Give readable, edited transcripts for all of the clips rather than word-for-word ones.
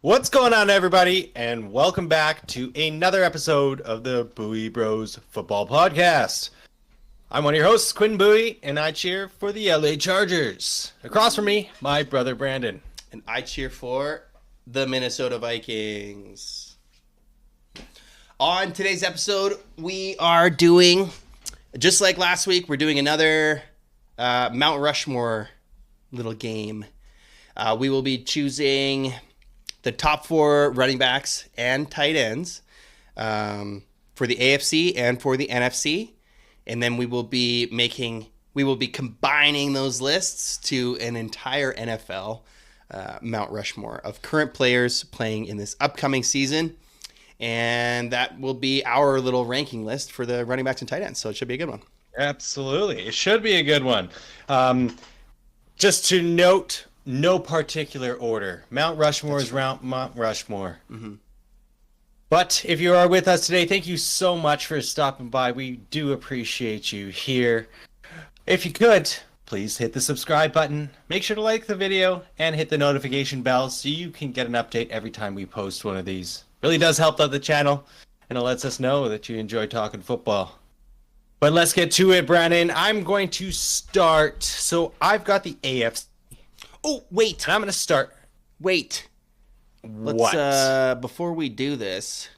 What's going on, everybody, and welcome back to another episode of the BuiBros Football Podcast. I'm one of your hosts, Quinn Bowie, and I cheer for the LA Chargers. Across from me, my brother Brandon. And I cheer for the Minnesota Vikings. On today's episode, we are doing, just like last week, we're doing another Mount Rushmore little game. We will be choosing the top 4 running backs and tight ends for the AFC and for the NFC. And then we will be combining those lists to an entire NFL Mount Rushmore of current players playing in this upcoming season. And that will be our little ranking list for the running backs and tight ends. So it should be a good one. Absolutely. It should be a good one. Just to note, no particular order. Mount Rushmore is Mount Rushmore. Mm-hmm. But if you are with us today, thank you so much for stopping by. We do appreciate you here. If you could, please hit the subscribe button. Make sure to like the video and hit the notification bell so you can get an update every time we post one of these. Really does help out the channel, and it lets us know that you enjoy talking football. But let's get to it, Brandon. I'm going to start. So I've got the AFC. Oh, wait. And I'm going to start. Wait. Let's, before we do this,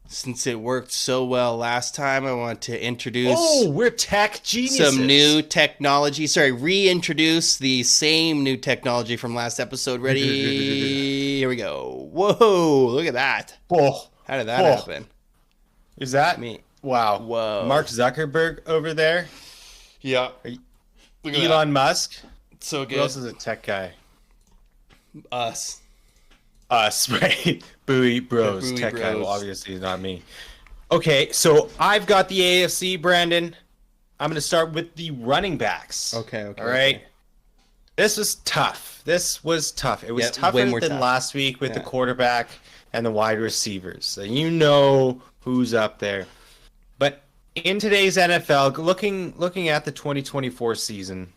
since it worked so well last time, I want to introduce... Oh, we're tech geniuses. Some new technology. Sorry, reintroduce the same new technology from last episode. Ready? Here we go. Whoa, look at that. Oh, how did that happen? Is that me? Wow. Whoa. Mark Zuckerberg over there? Yeah. Elon Musk? So good. Who else is a tech guy? Us, right? BuiBros, tech guy. Well, obviously not me. Okay, so I've got the AFC, Brandon. I'm going to start with the running backs. Okay. All right. Okay. This was tough. It was tougher than last week with the quarterback and the wide receivers. So you know who's up there. But in today's NFL, looking at the 2024 season,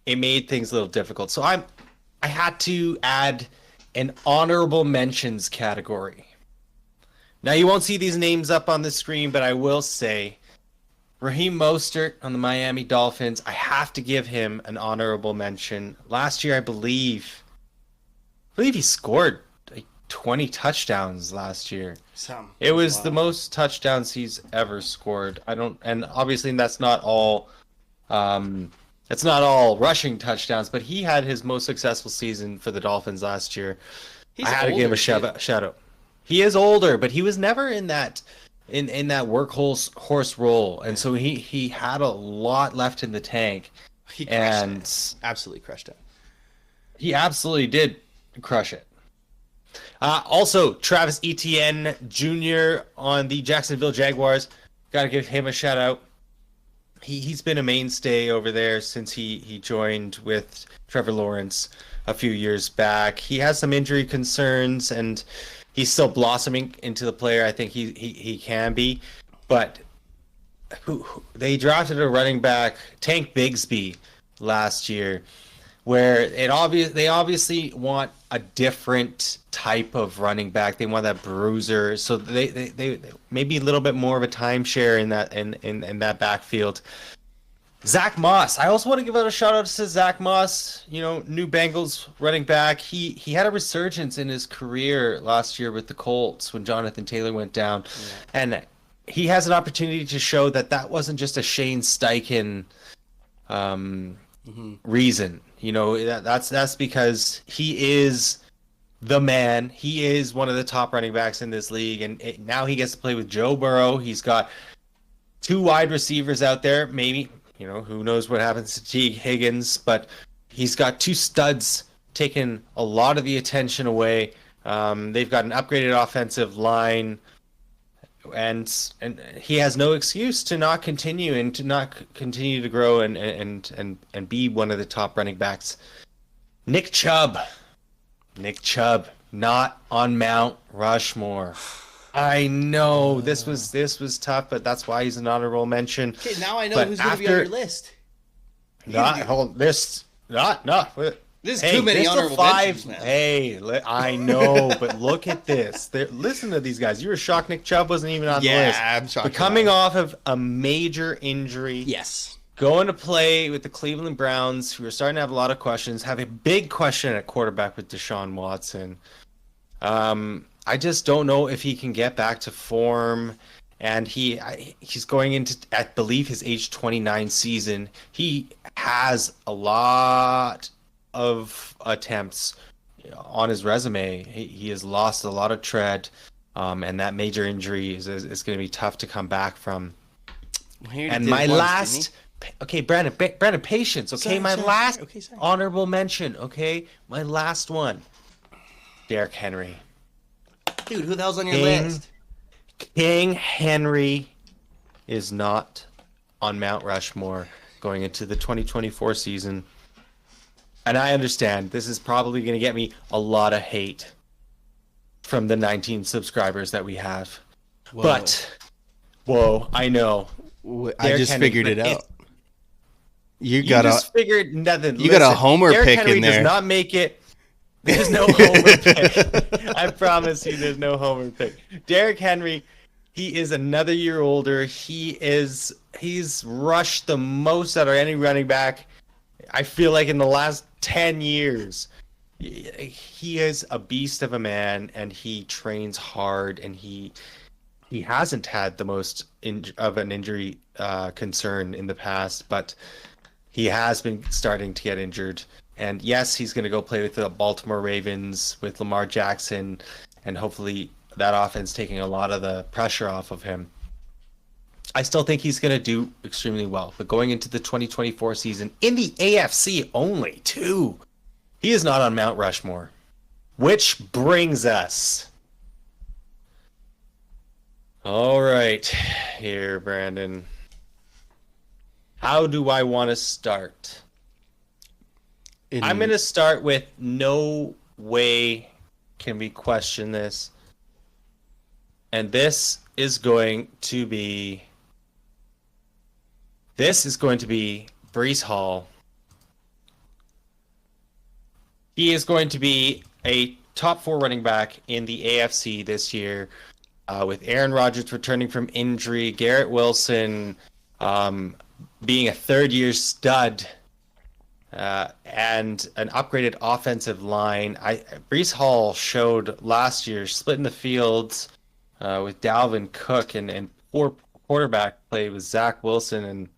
it made things a little difficult. So I had to add an honorable mentions category. Now you won't see these names up on the screen, but I will say Raheem Mostert on the Miami Dolphins, I have to give him an honorable mention. Last year, I believe he scored like 20 touchdowns last year. It was the most touchdowns he's ever scored. And obviously that's not all it's not all rushing touchdowns, but he had his most successful season for the Dolphins last year. I had to give him a shout out. He is older, but he was never in that workhorse role, and so he had a lot left in the tank. Absolutely crushed it. He absolutely did crush it. Also, Travis Etienne Jr. on the Jacksonville Jaguars. Got to give him a shout out. He's been a mainstay over there since he joined with Trevor Lawrence a few years back. He has some injury concerns, and he's still blossoming into the player I think he can be. But they drafted a running back, Tank Bigsby, last year, where they obviously want a different type of running back. They want that bruiser, so they maybe a little bit more of a timeshare in that backfield. Zach Moss. I also want to give out a shout out to Zach Moss, new Bengals running back. He had a resurgence in his career last year with the Colts when Jonathan Taylor went down. Yeah. And he has an opportunity to show that wasn't just a Shane Steichen reason. That's because he is the man. He is one of the top running backs in this league, and now he gets to play with Joe Burrow. He's got 2 wide receivers out there, maybe. Who knows what happens to T. Higgins, but he's got 2 studs taking a lot of the attention away. They've got an upgraded offensive line, and he has no excuse to not continue and to not continue to grow and be one of the top running backs. Nick Chubb, not on Mount Rushmore. I know this was tough, but that's why he's an honorable mention. Okay, now I know who's going to be on your list. Not This is Hey, too many there's still honorable five. mentions, man. Hey, I know, but look at this. Listen to these guys. You were shocked Nick Chubb wasn't even on the list. Yeah, I'm shocked. But coming off of a major injury, Yes. going to play with the Cleveland Browns, who are starting to have a lot of questions, have a big question at quarterback with Deshaun Watson. I just don't know if he can get back to form. And he's going into, I believe, his age 29 season. He has a lot of attempts on his resume. He has lost a lot of tread, and that major injury is going to be tough to come back from. Well, he already And did my it once, last, okay, Brandon, patience. Okay, Sorry, sorry. last Okay, sorry. honorable mention. Okay, my last one, Derrick Henry. Dude, who the hell's on your King. list? King Henry is not on Mount Rushmore going into the 2024 season. And I understand this is probably going to get me a lot of hate from the 19 subscribers that we have. Whoa. But, whoa, I know. I Derrick just Henry, figured it but out. You You got just a figured nothing. you got a homer Derrick pick Henry in there. does not make it. There's no homer pick. I promise you, there's no homer pick. Derrick Henry, he is another year older. He's rushed the most out of any running back, I feel like, in the last 10 years. He is a beast of a man, and he trains hard, and he hasn't had the most of an injury concern in the past, but he has been starting to get injured. And yes, he's going to go play with the Baltimore Ravens with Lamar Jackson, and hopefully that offense taking a lot of the pressure off of him. I still think he's going to do extremely well. But going into the 2024 season, in the AFC only, too, he is not on Mount Rushmore. Which brings us... All right, here, Brandon. How do I want to start? I'm going to start with no way can we question this. And this is going to be Breece Hall. He is going to be a top 4 running back in the AFC this year, with Aaron Rodgers returning from injury, Garrett Wilson being a third-year stud, and an upgraded offensive line. Breece Hall showed last year splitting the fields with Dalvin Cook, and poor quarterback play with Zach Wilson, and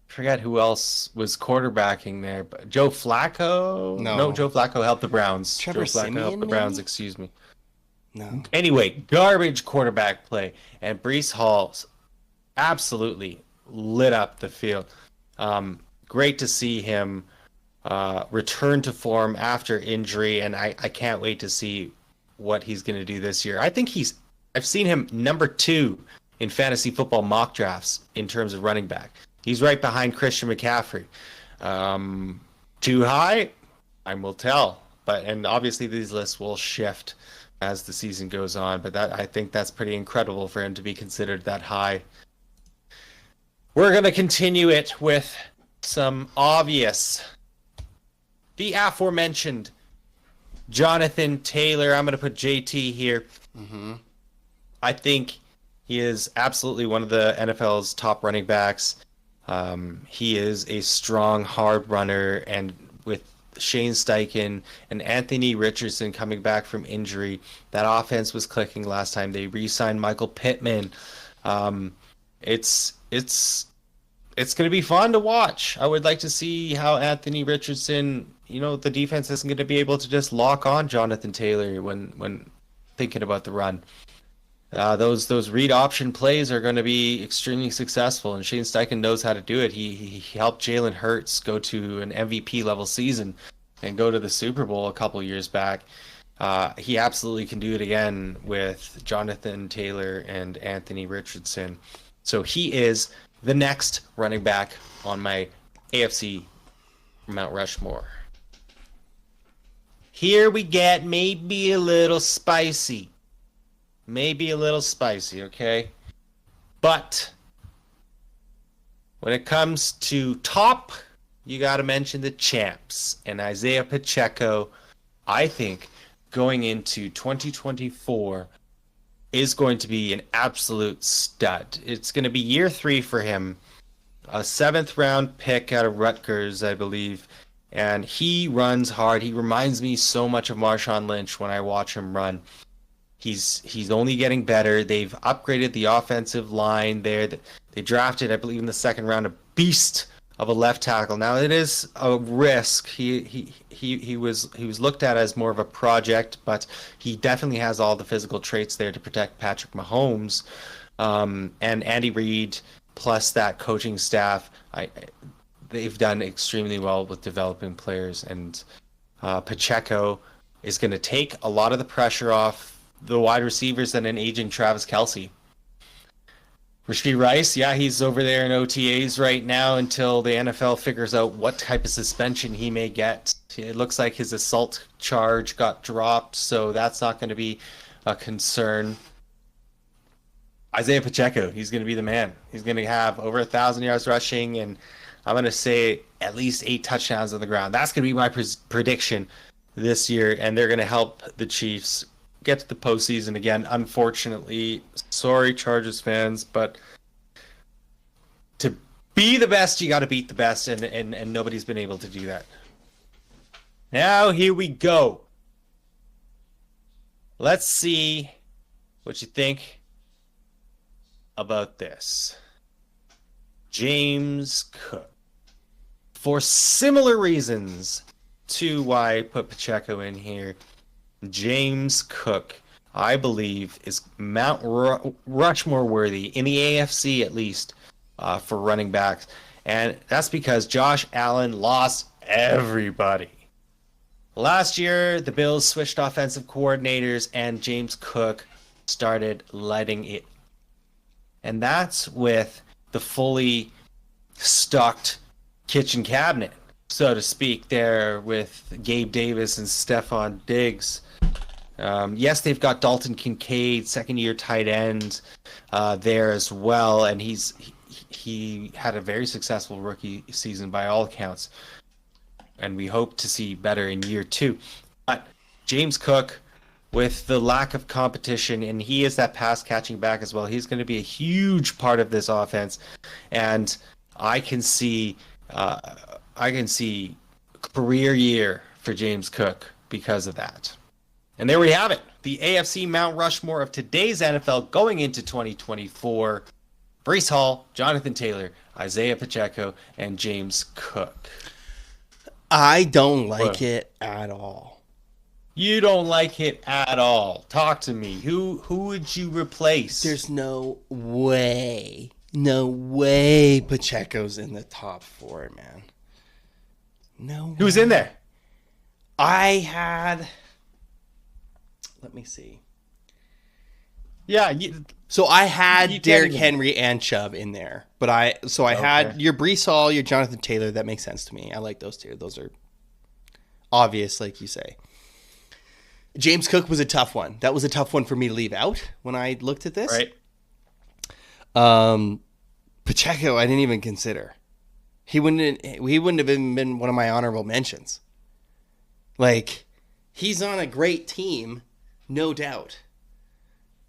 I forget who else was quarterbacking there, but Joe Flacco? No, Joe Flacco helped the Browns. Trevor Joe Flacco Siemian, helped the Browns, maybe? excuse me. No. Anyway, garbage quarterback play, and Breece Hall absolutely lit up the field. Great to see him return to form after injury, and I can't wait to see what he's going to do this year. I think I've seen him number 2 in fantasy football mock drafts in terms of running back. He's right behind Christian McCaffrey. Too high? Time will tell. And obviously these lists will shift as the season goes on, but I think that's pretty incredible for him to be considered that high. We're going to continue it with some obvious, the aforementioned Jonathan Taylor. I'm going to put JT here. Mm-hmm. I think he is absolutely one of the NFL's top running backs. He is a strong, hard runner, and with Shane Steichen and Anthony Richardson coming back from injury, that offense was clicking last time. They re-signed Michael Pittman. It's going to be fun to watch. I would like to see how Anthony Richardson, the defense isn't going to be able to just lock on Jonathan Taylor when thinking about the run. Those read option plays are going to be extremely successful, and Shane Steichen knows how to do it. He helped Jalen Hurts go to an MVP level season and go to the Super Bowl a couple years back. He absolutely can do it again with Jonathan Taylor and Anthony Richardson. So he is the next running back on my AFC Mount Rushmore. Here we get maybe a little spicy. Okay? But when it comes to top you got to mention the champs. And Isaiah Pacheco, I think, going into 2024 is going to be an absolute stud. It's going to be year 3 for him. A 7th round pick out of Rutgers, I believe. And he runs hard. He reminds me so much of Marshawn Lynch when I watch him run. He's only getting better. They've upgraded the offensive line there. They drafted, I believe, in the 2nd round, a beast of a left tackle. Now it is a risk. He was looked at as more of a project, but he definitely has all the physical traits there to protect Patrick Mahomes. And Andy Reid plus that coaching staff, they've done extremely well with developing players. And Pacheco is going to take a lot of the pressure off the wide receivers and an aging Travis Kelce. Rashee Rice, yeah, he's over there in OTAs right now until the NFL figures out what type of suspension he may get. It looks like his assault charge got dropped, so that's not going to be a concern. Isaiah Pacheco, he's going to be the man. He's going to have over 1,000 yards rushing, and I'm going to say at least 8 touchdowns on the ground. That's going to be my prediction this year, and they're going to help the Chiefs get to the postseason again. Unfortunately, sorry Chargers fans, but to be the best, you got to beat the best, and nobody's been able to do that. Now here we go. Let's see what you think about this. James Cook. For similar reasons to why I put Pacheco in here, James Cook, I believe, is Mount Rushmore worthy, in the AFC at least, for running backs. And that's because Josh Allen lost everybody. Last year, the Bills switched offensive coordinators, and James Cook started lighting it. And that's with the fully stocked kitchen cabinet, so to speak, there with Gabe Davis and Stephon Diggs. Yes, they've got Dalton Kincaid, 2nd-year tight end, there as well, and he had a very successful rookie season by all accounts, and we hope to see better in year 2. But James Cook, with the lack of competition, and he is that pass-catching back as well, he's going to be a huge part of this offense, and I can see career year for James Cook because of that. And there we have it. The AFC Mount Rushmore of today's NFL going into 2024. Breece Hall, Jonathan Taylor, Isaiah Pacheco, and James Cook. I don't like it at all. You don't like it at all. Talk to me. Who would you replace? There's no way. No way Pacheco's in the top 4, man. No. Who's in there? Let me see. Yeah. So I had Derrick Henry and Chubb in there. But I had your Breece Hall, your Jonathan Taylor. That makes sense to me. I like those two. Those are obvious, like you say. James Cook was a tough one. That was a tough one for me to leave out when I looked at this. Right. Pacheco, I didn't even consider. He wouldn't have been one of my honorable mentions. Like, he's on a great team, no doubt.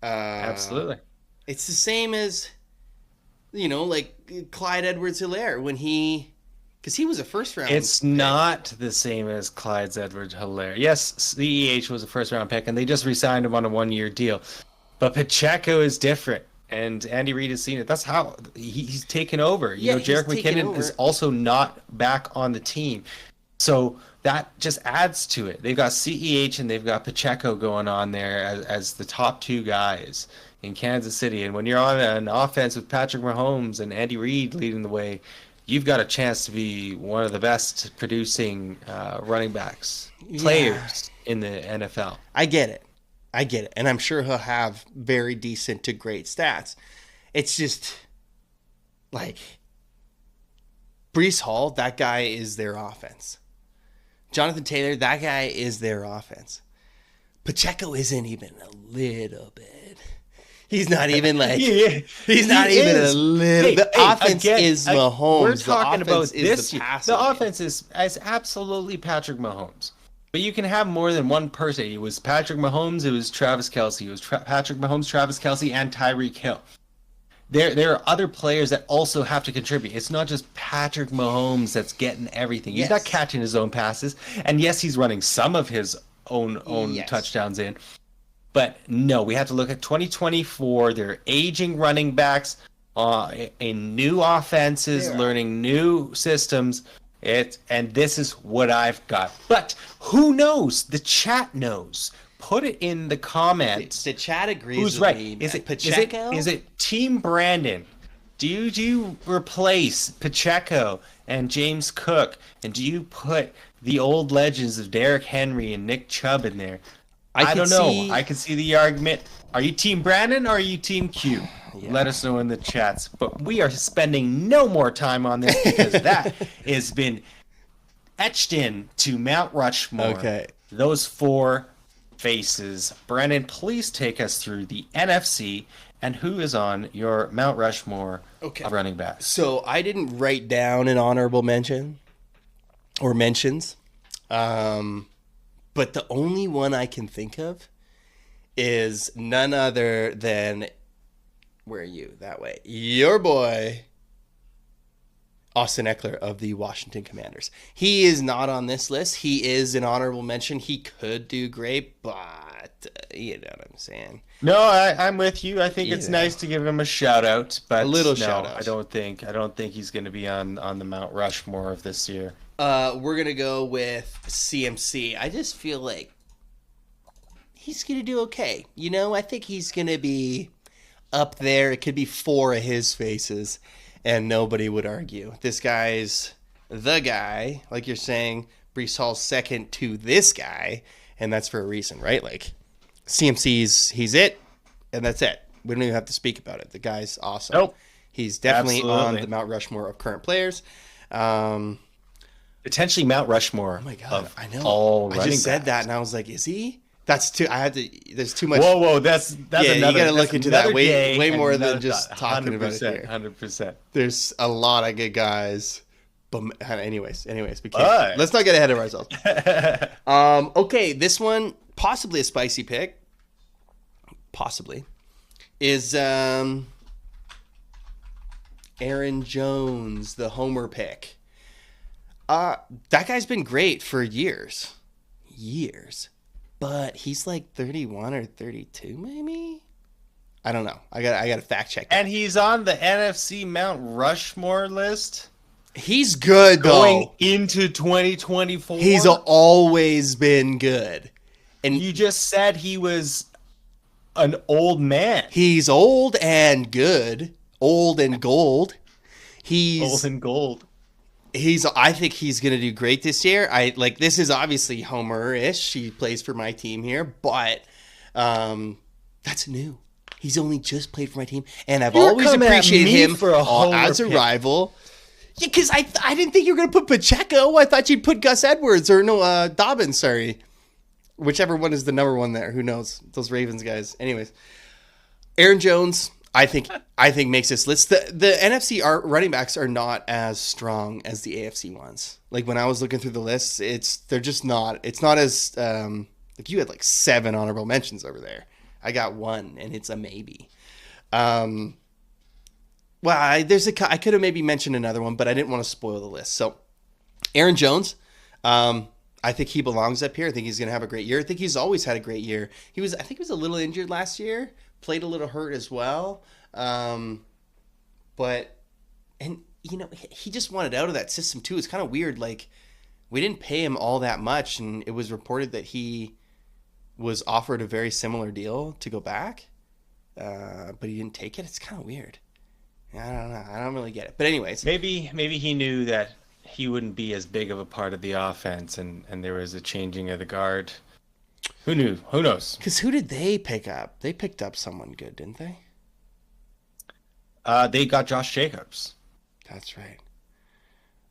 Absolutely. It's the same as, like Clyde Edwards-Helaire because he was a first round. It's pick. Not the same as Clyde Edwards-Helaire. Yes, CEH was a first round pick, and they just re-signed him on a 1-year deal. But Pacheco is different. And Andy Reid has seen it. That's how he's taken over. Jerick McKinnon is also not back on the team. So that just adds to it. They've got CEH and they've got Pacheco going on there as the top 2 guys in Kansas City. And when you're on an offense with Patrick Mahomes and Andy Reid leading the way, you've got a chance to be one of the best producing running backs, players in the NFL. I get it. And I'm sure he'll have very decent to great stats. It's just, like, Breece Hall, that guy is their offense. Jonathan Taylor, that guy is their offense. Pacheco isn't even a little bit. He's not even like He's not even a little. The offense again, is Mahomes. We're talking about this the year. passing. The offense is absolutely Patrick Mahomes. But you can have more than one person. It was Patrick Mahomes. It was Travis Kelce. It was Patrick Mahomes, Travis Kelce, and Tyreek Hill. There are other players that also have to contribute. It's not just Patrick Mahomes that's getting everything. He's not catching his own passes, and yes, he's running some of his own touchdowns in. But no, we have to look at 2024. They're aging running backs in new offenses, learning new systems. And this is what I've got. But who knows? The chat knows. Put it in the comments. The chat agrees Who's with right? me. Is it Pacheco? Is it Team Brandon? Do you replace Pacheco and James Cook? And do you put the old legends of Derrick Henry and Nick Chubb in there? I don't know. I can see the argument. Are you Team Brandon or are you Team Q? Yeah. Let us know in the chats. But we are spending no more time on this because that has been etched in to Mount Rushmore. Okay. Those four faces. Brandon, please take us through the NFC and who is on your Mount Rushmore of running backs. So I didn't write down an honorable mention or mentions. But the only one I can think of is none other than, where are you? That way. Your boy, Austin Eckler of the Washington Commanders. He is not on this list. He is an honorable mention. He could do great, but you know what I'm saying. No, I'm with you. I think it's nice to give him a shout out, but a little shout out. I don't think he's going to be on the Mount Rushmore of this year. We're going to go with CMC. I just feel like he's going to do okay. You know, I think he's going to be up there. It could be four of his faces, and nobody would argue. This guy's the guy. Like you're saying, Breece Hall's second to this guy, and that's for a reason, right? Like, he's it, and that's it. We don't even have to speak about it. The guy's awesome. Nope. He's definitely on the Mount Rushmore of current players. Potentially Mount Rushmore. Oh my god! I know. All I just said that, and I was like, "Is he?" That's too. I had to. There's too much. Whoa! That's yeah. Another, you got to look into that way more than just thought. talking about it here. 100%. There's a lot of good guys. But anyways, we can't. Let's not get ahead of ourselves. Okay, this one possibly a spicy pick. Possibly is Aaron Jones, the homer pick. That guy's been great for years, but he's like 31 or 32, maybe. I don't know. I got to fact check that. And he's on the NFC Mount Rushmore list. He's good going into 2024. He's always been good, and you just said he was an old man. He's old and good, old and gold. He's old and gold. I think he's going to do great this year. This is obviously Homer-ish. He plays for my team here, but that's new. He's only just played for my team, and I've always appreciated him as a rival. Yeah, because I didn't think you were going to put Pacheco. I thought you'd put Gus Edwards or Dobbins, sorry. Whichever one is the number one there. Who knows? Those Ravens guys. Anyways, Aaron Jones, I think makes this list. The NFC running backs are not as strong as the AFC ones. Like when I was looking through the lists, they're just not. It's not as like you had like 7 honorable mentions over there. I got 1, and it's a maybe. Well, I could have maybe mentioned another one, but I didn't want to spoil the list. So, Aaron Jones, I think he belongs up here. I think he's going to have a great year. I think he's always had a great year. I think he was a little injured last year, played a little hurt as well. But he just wanted out of that system too. It's kind of weird. Like, we didn't pay him all that much, and it was reported that he was offered a very similar deal to go back, but he didn't take it. It's kind of weird. I don't know. I don't really get it. But anyways. Maybe he knew that he wouldn't be as big of a part of the offense, and there was a changing of the guard. Who knew? Who knows? Because who did they pick up? They picked up someone good, didn't they? They got Josh Jacobs. That's right.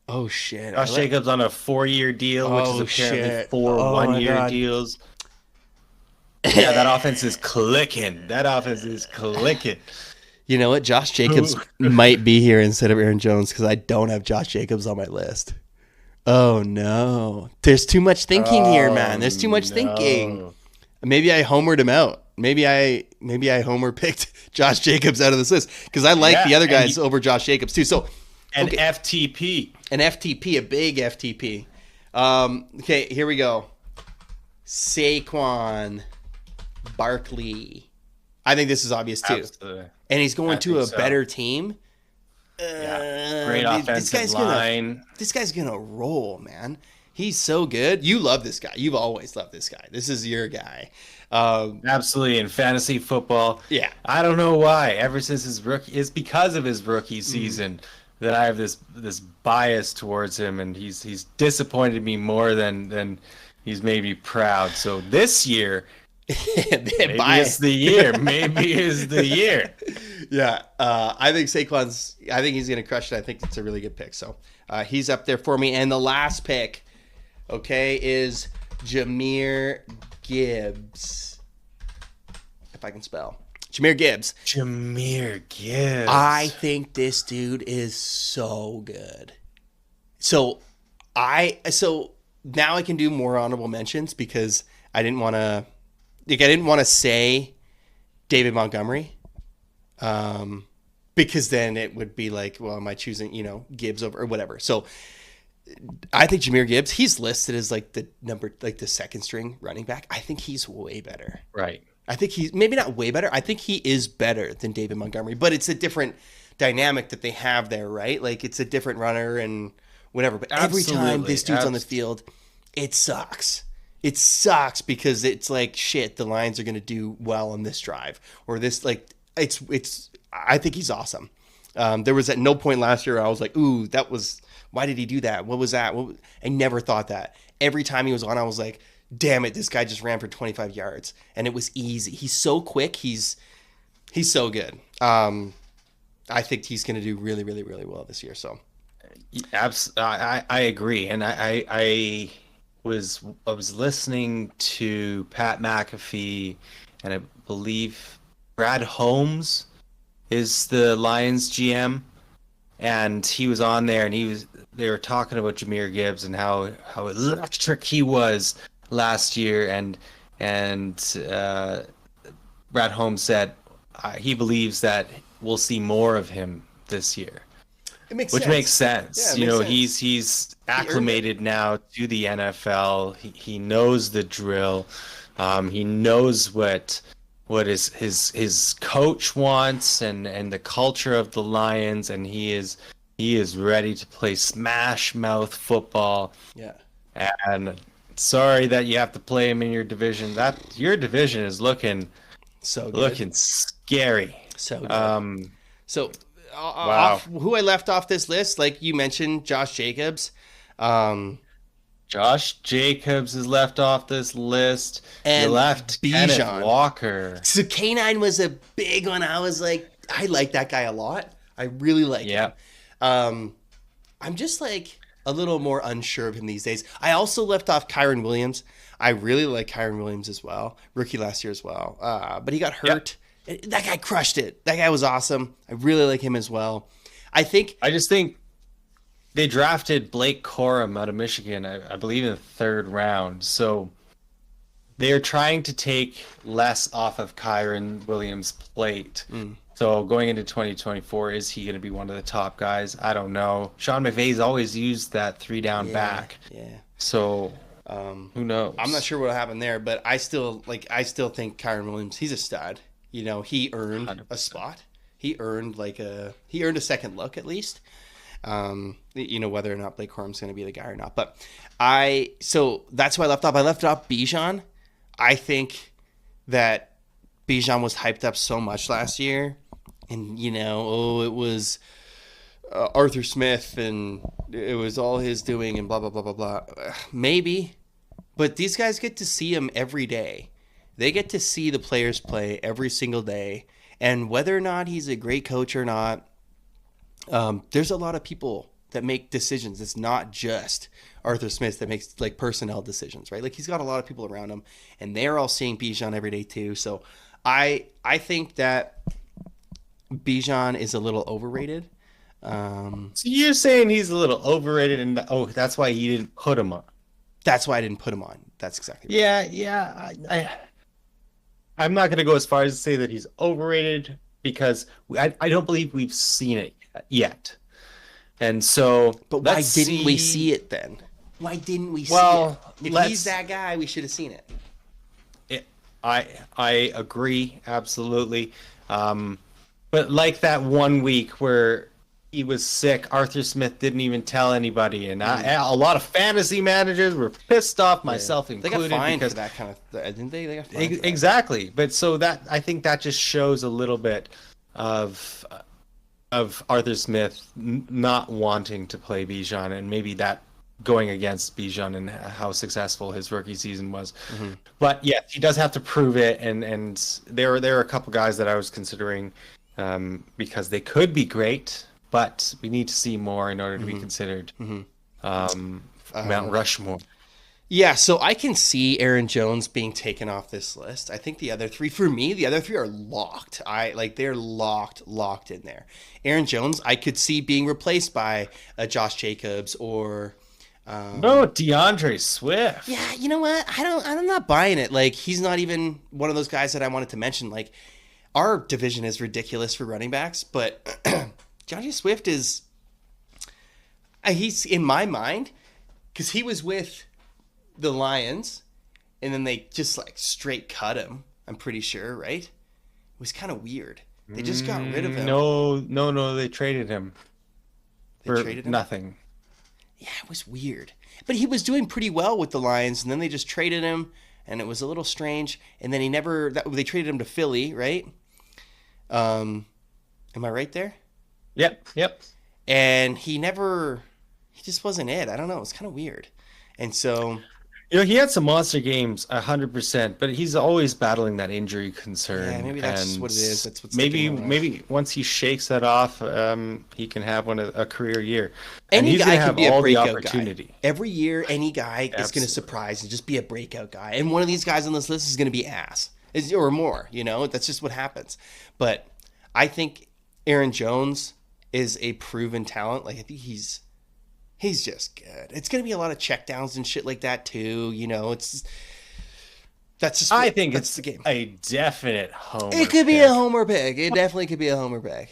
Oh, shit. Josh Jacobs on a 4-year deal, which is apparently 4 one-year deals. Yeah, that offense is clicking. That offense is clicking. You know what? Josh Jacobs might be here instead of Aaron Jones because I don't have Josh Jacobs on my list. Oh no. There's too much thinking here, man. Oh There's too much thinking. no. Maybe I homered him out. Maybe I homer picked Josh Jacobs out of this list because I like Yeah, the other and guys over Josh Jacobs too. So An okay, FTP. an FTP, a big FTP. Okay, here we go. Saquon Barkley. I think this is obvious too. Absolutely. And he's going I to a think so. better team. Yeah. Great This offensive guy's line. gonna roll, man. He's so good. You love this guy. You've always loved this guy. This is your guy. Absolutely. In fantasy football. Yeah. I don't know why. Ever since his rookie, it's because of his rookie Mm-hmm. season that I have this bias towards him, and he's disappointed me more than he's made me proud. So this year, maybe it's the year. Maybe is the year. Yeah, I think Saquon's. I think he's gonna crush it. I think it's a really good pick. So he's up there for me. And the last pick, okay, is Jahmyr Gibbs. If I can spell, Jahmyr Gibbs. Jahmyr Gibbs. I think this dude is so good. So now I can do more honorable mentions because I didn't want to say David Montgomery. Because then it would be like, well, am I choosing, Gibbs over or whatever? So I think Jahmyr Gibbs, he's listed as like the second string running back. I think he's way better. Right. I think he's maybe not way better. I think he is better than David Montgomery, but it's a different dynamic that they have there, right? Like it's a different runner and whatever. But every time Absolutely. this dude's on the field, it sucks. It sucks because it's like shit. The Lions are going to do well on this drive or this. Like it's. I think he's awesome. There was at no point last year I was like, ooh, that was. Why did he do that? What was that? I never thought that. Every time he was on, I was like, damn it, this guy just ran for 25 yards. And it was easy. He's so quick. He's so good. I think he's going to do really, really, really well this year. So, I agree, and I was listening to Pat McAfee, and I believe Brad Holmes is the Lions GM, and he was on there, and they were talking about Jahmyr Gibbs and how electric he was last year, and Brad Holmes said he believes that we'll see more of him this year. Which makes sense. Yeah, it makes sense. He's acclimated now to the NFL. He knows the drill. He knows what his coach wants and the culture of the Lions, and he is ready to play smash mouth football. yeah. And sorry that you have to play him in your division. That your division is looking So good. looking scary. So good. So, Wow. who I left off this list, like you mentioned, Josh Jacobs. Josh Jacobs is left off this list. And You left Bijan. Kenneth Walker. So K9 was a big one. I was like, I like that guy a lot. I really like him. I'm just like a little more unsure of him these days. I also left off Kyron Williams. I really like Kyron Williams as well. Rookie last year as well. But he got hurt. That guy crushed it. That guy was awesome. I really like him as well. I just think they drafted Blake Corum out of Michigan, I believe, in the third round. So they are trying to take less off of Kyron Williams' plate. So going into 2024, is he going to be one of the top guys? I don't know. Sean McVay's always used that 3-down back. Yeah. So who knows? I'm not sure what happened there, but I still think Kyron Williams, he's a stud. He earned 100%. a spot. He earned a second look at least. Whether or not Blake Corum's going to be the guy or not. But so that's who I left off. I left off Bijan. I think that Bijan was hyped up so much last year, and it was Arthur Smith, and it was all his doing, and blah blah blah blah blah. Maybe, but these guys get to see him every day. They get to see the players play every single day, and whether or not he's a great coach or not, there's a lot of people that make decisions. It's not just Arthur Smith that makes like personnel decisions, right? Like he's got a lot of people around him, and they're all seeing Bijan every day too. So I think that Bijan is a little overrated. So you're saying he's a little overrated, and that's why you didn't put him on. That's why I didn't put him on. That's exactly right. I'm not going to go as far as to say that he's overrated because I don't believe we've seen it yet. And so, but why didn't we see it then? Why didn't we see it? If he's that guy, we should have seen it. I agree absolutely. But like that 1 week where he was sick, Arthur Smith didn't even tell anybody, and a lot of fantasy managers were pissed off, myself included. They got fined for that kind of, didn't they? They got fined exactly. But so that I think that just shows a little bit of Arthur Smith not wanting to play Bijan, and maybe that going against Bijan and how successful his rookie season was. Mm-hmm. But yeah, he does have to prove it, and there are a couple guys that I was considering because they could be great, but we need to see more in order to be considered Mount Rushmore. Yeah, so I can see Aaron Jones being taken off this list. I think the other three are locked. They're locked in there. Aaron Jones, I could see being replaced by a Josh Jacobs or no, DeAndre Swift. Yeah, you know what? I'm not buying it. Like he's not even one of those guys that I wanted to mention. Like our division is ridiculous for running backs, but DeAndre Swift is he's in my mind because he was with the Lions, and then they just like straight cut him. I'm pretty sure, right? It was kind of weird. They just got rid of him. No, they traded him. They traded him? Nothing. Yeah, it was weird. But he was doing pretty well with the Lions, and then they just traded him, and it was a little strange. And then they traded him to Philly, right? Am I right there? Yep. And he just wasn't it. I don't know. It was kind of weird. And so, he had some monster games, 100%, but he's always battling that injury concern. Yeah, maybe that's what it is. That's what's maybe once he shakes that off, he can have a career year. And he's going to have be all a breakout the opportunity. Guy. Every year, any guy is going to surprise and just be a breakout guy. And one of these guys on this list is going to be ass, or more. That's just what happens. But I think Aaron Jones is a proven talent. Like I think he's just good. It's going to be a lot of checkdowns and shit like that too. I think it's the game. A definite homer. It could be a homer pick. It definitely could be a homer pick.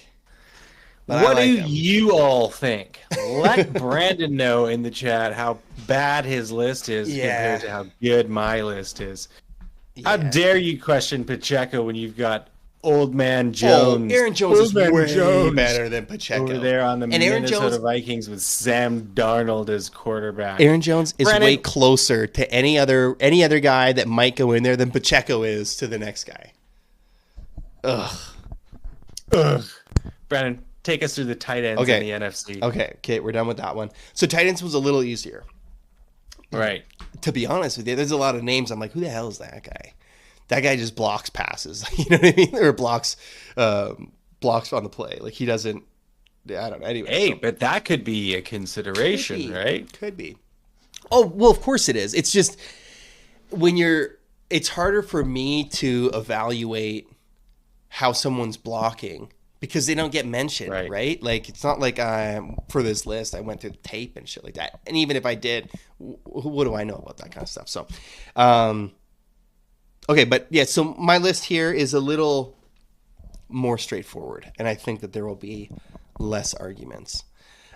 But what do you all think? Let Brandon know in the chat how bad his list is compared to how good my list is. Yeah. How dare you question Pacheco when you've got Old Man Jones. Aaron Jones is way better than Pacheco. Over there on the Minnesota Vikings with Sam Darnold as quarterback. Aaron Jones is way closer to any other guy that might go in there than Pacheco is to the next guy. Ugh. Brandon, take us through the tight ends in the NFC. Okay, we're done with that one. So tight ends was a little easier. Right. To be honest with you, there's a lot of names. I'm like, who the hell is that guy? That guy just blocks passes, you know what I mean? Or blocks on the play. Like he doesn't. I don't know. Anyway, hey, but that could be a consideration, right? Could be. Oh well, of course it is. It's just it's harder for me to evaluate how someone's blocking because they don't get mentioned, right? Like it's not like for this list I went through the tape and shit like that. And even if I did, what do I know about that kind of stuff? So. Okay, but yeah, so my list here is a little more straightforward, and I think that there will be less arguments.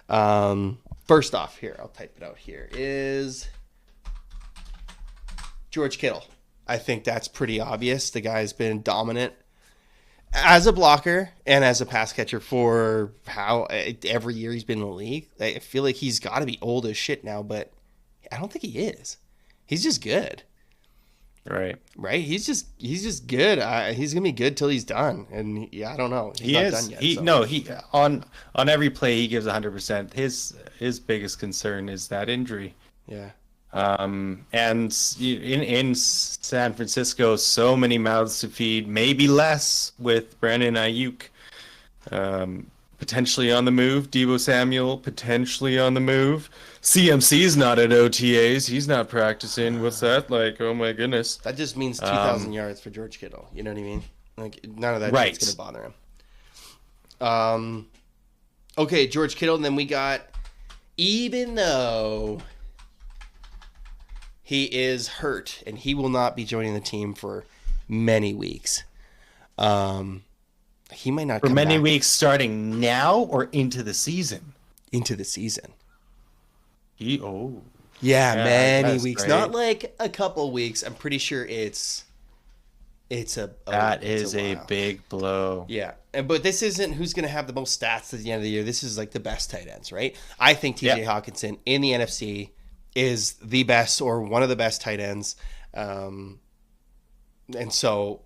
First off, here, I'll type it out here, is George Kittle. I think that's pretty obvious. The guy's been dominant as a blocker and as a pass catcher for every year he's been in the league. I feel like he's got to be old as shit now, but I don't think he is. He's just good. Right. He's just good. He's gonna be good till he's done, and I don't know. He's not done yet. He on every play he gives 100%. His biggest concern is that injury. Yeah. And in San Francisco, so many mouths to feed, maybe less with Brandon Ayuk potentially on the move. Deebo Samuel potentially on the move. CMC's not at OTAs. He's not practicing. What's that like? Oh my goodness. That just means 2,000 yards for George Kittle. You know what I mean? Like none of that Right. shit's gonna bother him. Okay, George Kittle, and then we got, even though he is hurt and he will not be joining the team for many weeks. He might not For come many back weeks starting now or into the season. into the season. Yeah, Yeah, many that's weeks, great. not like a couple weeks. I'm pretty sure it's a while. big blow. Yeah, but this isn't who's going to have the most stats at the end of the year. This is like the best tight ends, right? I think TJ Hawkinson in the NFC is the best or one of the best tight ends, and so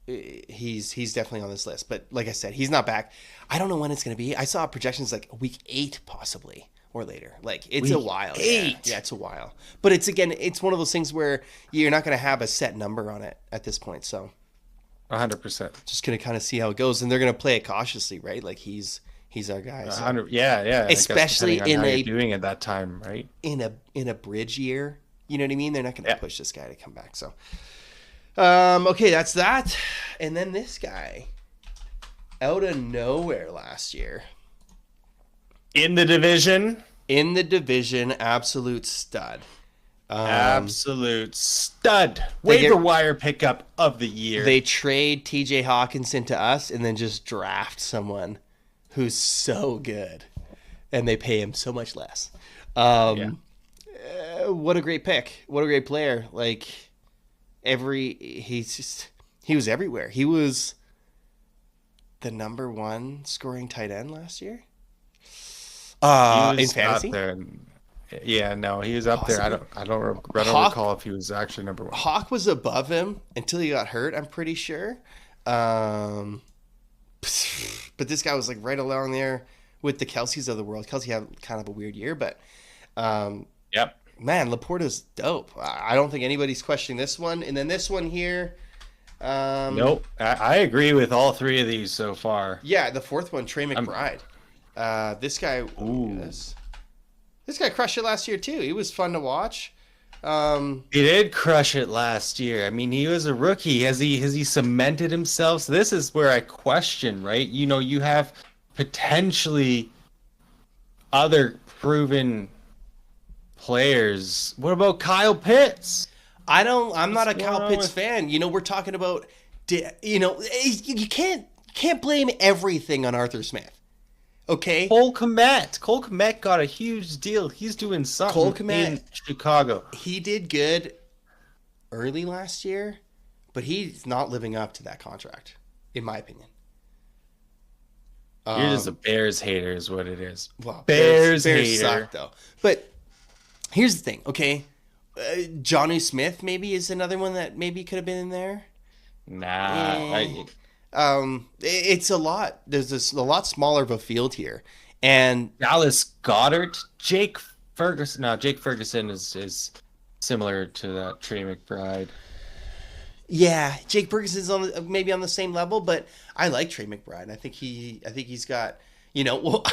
he's definitely on this list. But like I said, he's not back. I don't know when it's going to be. I saw projections like week 8 possibly or later. Like it's a Week while. 8? Yeah, it's a while. But it's one of those things where you're not going to have a set number on it at this point. So 100%. just going to kind of see how it goes, and they're going to play it cautiously, right? Like he's our guy. So. 100. Yeah. I guess Especially depending on in how a- you're doing at that time, right? in a bridge year, you know what I mean? They're not going to Yeah. push this guy to come back. So, okay, that's that. And then this guy, out of nowhere last year, In the division, in the division, absolute stud. absolute stud. They Waiver get- wire pickup of the year. They trade TJ Hawkinson to us and then just draft someone who's so good, and they pay him so much less. What a great pick! What a great player! Like he was everywhere. He was the number 1 scoring tight end last year. He was In fantasy, up there. Yeah, no, he was up there. I don't recall if he was actually number 1. Hawk was above him until he got hurt. I'm pretty sure. But this guy was like right along there with the Kelce's of the world. Kelsey had kind of a weird year, but Yep. man, Laporta's dope. I don't think anybody's questioning this one. And then this one here. Nope. I agree with all 3 of these so far. Yeah, the 4th one, Trey McBride. This guy. Ooh. This guy crushed it last year too. He was fun to watch. He did crush it last year. I mean, he was a rookie. Has he cemented himself? So this is where I question, right? You know, you have potentially other proven players. What about Kyle Pitts? I'm not a What's Kyle going on Pitts with- fan. You know, we're talking about, you can't blame everything on Arthur Smith. Okay? Cole Kmet got a huge deal. He's doing something Cole Kmet- in Chicago. He did good early last year, but he's not living up to that contract, in my opinion. You're just a Bears hater is what it is. Well, Bears Bears hater. suck though. But here's the thing, okay? Johnny Smith maybe is another one that maybe could have been in there. Nah. It's a lot. There's a lot smaller of a field here, and Dallas Goddard, Jake Ferguson. No, Jake Ferguson is similar to that Trey McBride. yeah, Jake Ferguson's maybe on the same level, but I like Trey McBride. I think he's got, well,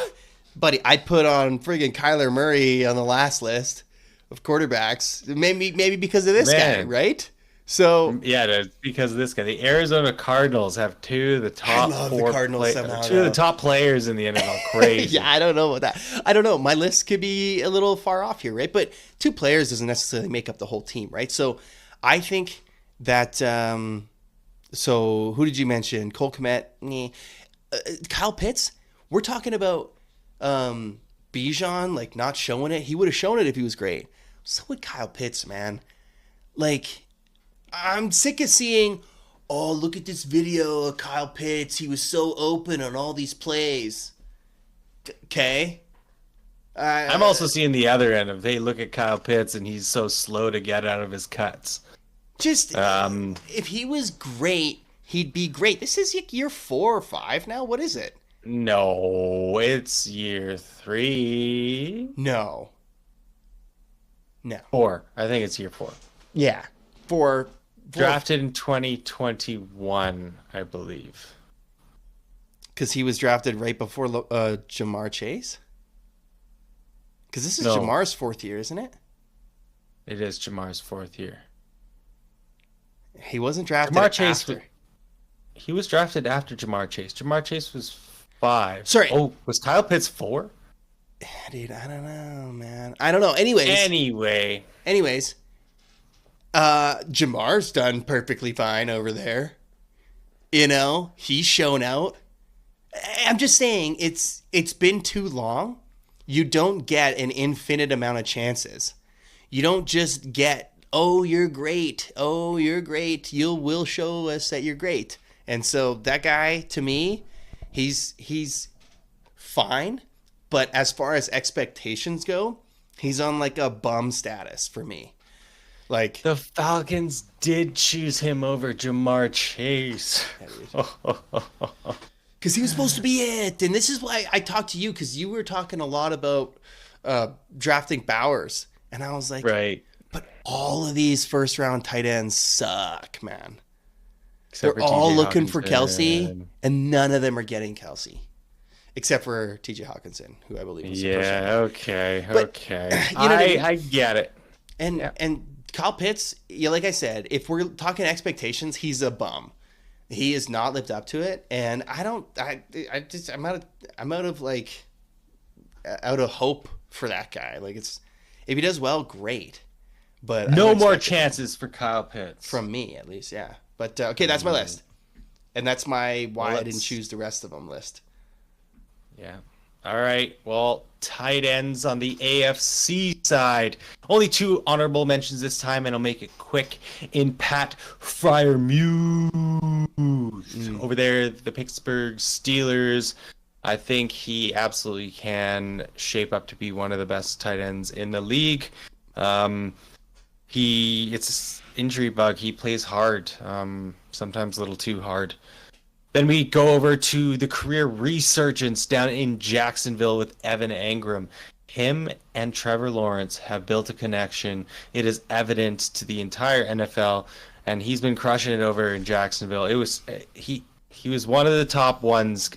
buddy, I'd put on friggin' Kyler Murray on the last list of quarterbacks, maybe because of this guy, Man. right? So Yeah, because of this guy. The Arizona Cardinals have 2 of the top love the 4 Cardinals somehow, 2 of the though. top players in the NFL. Crazy. yeah, I don't know about that. I don't know. My list could be a little far off here, right? But 2 players doesn't necessarily make up the whole team, right? So I think that. So who did you mention? Cole Kmet, Kyle Pitts. We're talking about Bijan, like not showing it. He would have shown it if he was great. So would Kyle Pitts, man. Like, I'm sick of seeing, oh, look at this video of Kyle Pitts. He was so open on all these plays. Okay. I'm also seeing the other end of, hey, look at Kyle Pitts and he's so slow to get out of his cuts. Just, if he was great, he'd be great. This is year 4 or 5 now. What is it? No, it's year 3. No. 4. I think it's year 4. Yeah. For Drafted in 2021, I believe. Because he was drafted right before Jamar Chase? Because this is No, Jamar's fourth year, isn't it? it is Jamar's fourth year. He wasn't drafted Jamar Chase, after. he was drafted after Jamar Chase. Jamar Chase was 5. Sorry. Oh, was Kyle Pitts 4? Dude, I don't know, man. I don't know. Anyways, Jamar's done perfectly fine over there. You know, he's shown out. I'm just saying, it's been too long. You don't get an infinite amount of chances. You don't just get, oh, you're great. Oh, you're great. You will show us that you're great. And so that guy, to me, he's fine. But as far as expectations go, he's on like a bum status for me. Like, The Falcons did choose him over Jamar Chase. because he was supposed to be it. And this is why I talked to you, because you were talking a lot about drafting Bowers. And I was like, Right. but all of these first round tight ends suck, man. Except They're for all TJ looking for Kelsey, Hawkinson. and none of them are getting Kelsey. Except for TJ Hawkinson, who I believe was the first round. Yeah, okay, But, okay. you know what I mean? I get it. And Kyle Pitts, yeah, like I said, if we're talking expectations, he's a bum. He has not lived up to it, and I'm out of hope for that guy. Like, it's, if he does well, great. But I No don't more expect it chances for Kyle Pitts. from me, at least, yeah. But okay, that's my list, and that's my why Well, I didn't let's- choose the rest of them list. Yeah. All right. Well, tight ends on the AFC side. Only 2 honorable mentions this time, and I'll make it quick. In Pat Freiermuth over there, the Pittsburgh Steelers. I think he absolutely can shape up to be one of the best tight ends in the league. It's an injury bug. He plays hard, sometimes a little too hard. Then we go over to the career resurgence down in Jacksonville with Evan Engram. Him and Trevor Lawrence have built a connection. It is evident to the entire NFL, and he's been crushing it over in Jacksonville. It was he was one of the top ones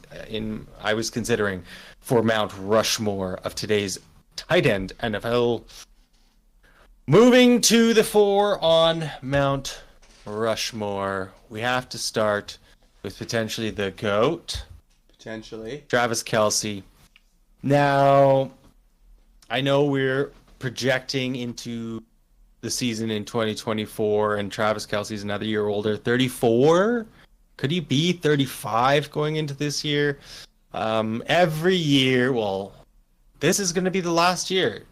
I was considering for Mount Rushmore of today's tight end NFL. Moving to the 4 on Mount Rushmore, we have to start with potentially the GOAT, Potentially. Travis Kelce. Now, I know we're projecting into the season in 2024, and Travis Kelce's another year older, 34. Could he be 35 going into this year? Every year, well, this is going to be the last year.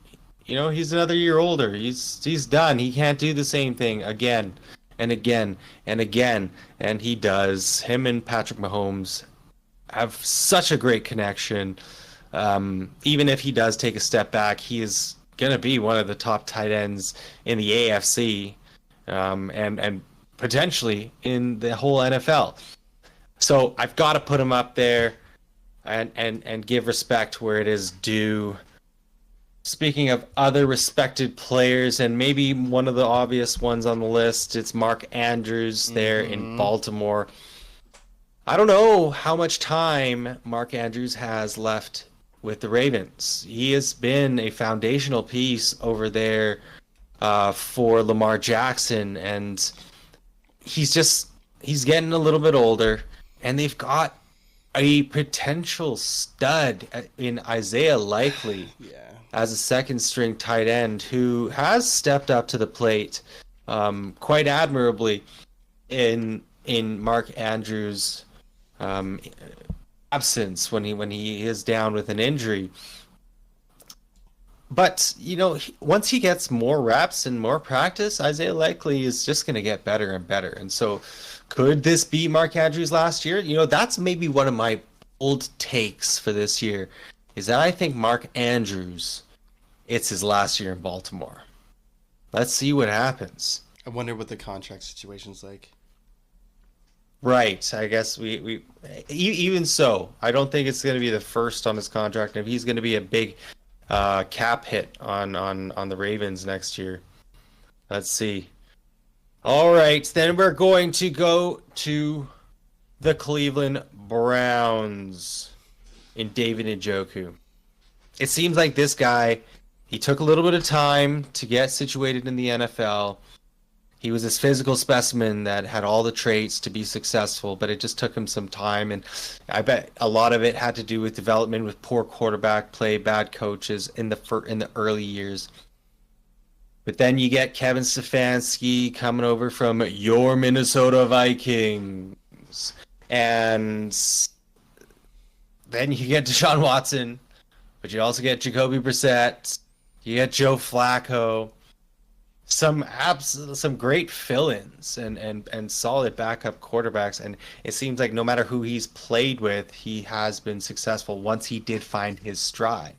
You know, he's another year older. He's done. He can't do the same thing again and again and again, and he does. Him and Patrick Mahomes have such a great connection. Even if he does take a step back, he is going to be one of the top tight ends in the AFC, and potentially in the whole NFL. So I've got to put him up there and give respect where it is due. Speaking of other respected players, and maybe one of the obvious ones on the list, it's Mark Andrews there in Baltimore. I don't know how much time Mark Andrews has left with the Ravens. He has been a foundational piece over there for Lamar Jackson, and he's getting a little bit older, and they've got a potential stud in Isaiah Likely. Yeah. As a second string tight end who has stepped up to the plate quite admirably in Mark Andrews' absence when he is down with an injury. But, you know, once he gets more reps and more practice, Isaiah Likely is just going to get better and better. And so could this be Mark Andrews last year? You know, that's maybe one of my bold takes for this year, is that I think Mark Andrews, it's his last year in Baltimore. Let's see what happens. I wonder what the contract situation's like. Right. I guess we even so, I don't think it's going to be the first on his contract. If he's going to be a big cap hit on the Ravens next year. Let's see. All right, then we're going to go to the Cleveland Browns in David Njoku. It seems like this guy, he took a little bit of time to get situated in the NFL. He was this physical specimen that had all the traits to be successful, but it just took him some time. And I bet a lot of it had to do with development, with poor quarterback play, bad coaches in the early years. But then you get Kevin Stefanski coming over from your Minnesota Vikings. And then you get Deshaun Watson, but you also get Jacoby Brissett. You get Joe Flacco. Some great fill-ins and solid backup quarterbacks. And it seems like no matter who he's played with, he has been successful once he did find his stride.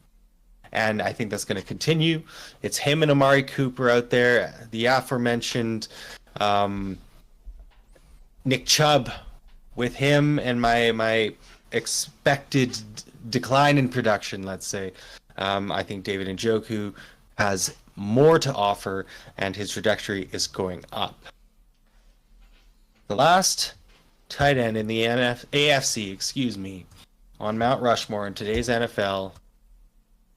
And I think that's going to continue. It's him and Amari Cooper out there. The aforementioned Nick Chubb with him and my expected decline in production, let's say. I think David Njoku has more to offer, and his trajectory is going up. The last tight end in the AFC, on Mount Rushmore in today's NFL